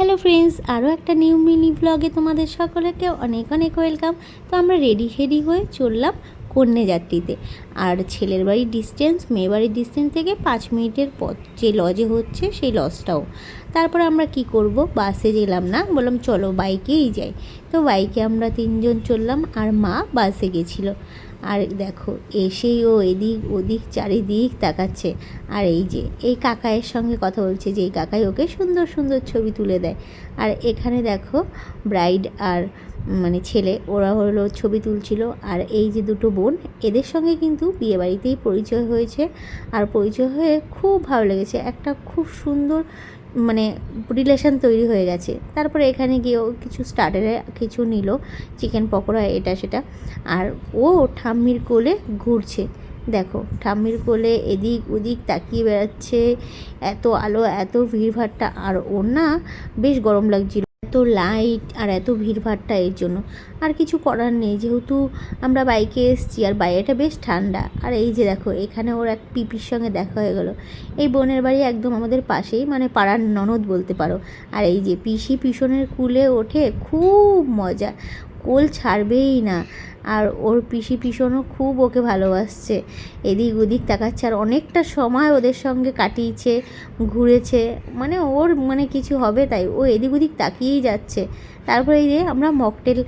Hello friends, আরও একটা new mini ব্লগে তোমাদের সকলকে অনেক অনেক ওয়েলকাম। তো আমরা রেডি হয়ে চললাম কন্যাযাত্রীতে। আর ছেলের বাড়ির ডিস্টেন্স মেয়ে বাড়ির ডিস্টেন্স থেকে 5 মিনিটের পথ, যে লজে হচ্ছে সেই লজটাও। তারপর আমরা কি করব, বাসে গেলাম না, বললাম চলো বাইকেই যাই। তো বাইকে আমরা 3 জন চললাম আর মা বাসে গেছিলো। আর দেখো এসেই ও এদিক ওদিক চারিদিক তাকাচ্ছে। আর এই যে এই কাকায়ের সঙ্গে কথা বলছে, যে এই কাকাই ওকে সুন্দর সুন্দর ছবি তুলে দেয়। আর এখানে দেখো ব্রাইড আর ছেলে ওরা হলো ছবি তুলছিল। আর এই যে দুটো বোন, এদের সঙ্গে কিন্তু বিয়েবাড়িতেই পরিচয় হয়েছে। আর পরিচয় হয়ে খুব ভালো লেগেছে, একটা খুব সুন্দর রিলেশান তৈরি হয়ে গেছে। তারপরে এখানে গিয়েও কিছু স্টার্টারে কিছু নিল, চিকেন পকোড়া এটা সেটা। আর ও ঠাম্মির কোলে ঘুরছে, দেখো ঠাম্মির কোলে এদিক ওদিক তাকিয়ে বেড়াচ্ছে। এত আলো, এত ভিড়ভাট্টা, আর ওর না বেশ গরম লাগছিল, এত লাইট আর এত ভিড়ভাট্টা এর জন্য। আর কিছু করার নেই, যেহেতু আমরা বাইকে এসেছি আর বাইরেটা বেশ ঠান্ডা। আর এই যে দেখো এখানে ওর এক পিপির সঙ্গে দেখা হয়ে গেল। এই বোনের বাড়ি একদম আমাদের পাশেই, পাড়ার ননদ বলতে পারো। আর এই যে পিসি পিছনের কুলে ওঠে, খুব মজা, কোল ছাড়বেই না। আর ওর পিসি পিছনও খুব ওকে ভালোবাসছে, এদিক ওদিক তাকাচ্ছে। আর অনেকটা সময় ওদের সঙ্গে কাটিয়েছে, ঘুরেছে, ওর কিছু হবে তাই ও এদিক ওদিক তাকিয়েই যাচ্ছে। তারপরে এই যে আমরা মকটেল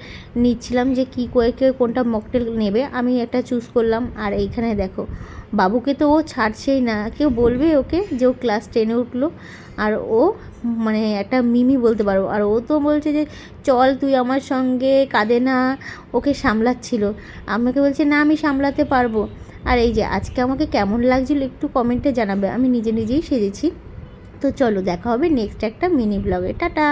নিচ্ছিলাম, যে কী করে কেউ কোনটা মকটেল নেবে, আমি একটা চুজ করলাম। আর এইখানে দেখো বাবুকে তো ও ছাড়ছেই না, কেউ বলবে ওকে যে ও ক্লাস 10-এ উঠলো। আর ও একটা মিমি বলতে পারো। আর ও তো বলছে যে চল তুই আমার সঙ্গে, কাঁদে না, ওকে সামলাচ্ছিল। আমাকে বলছে না আমি সামলাতে পারবো। আর এই যে আজকে আমাকে কেমন লাগছিল একটু কমেন্টে জানাবে, আমি নিজেই সেজেছি। তো চলো দেখা হবে নেক্সট একটা মিনি ব্লগে, টাটা।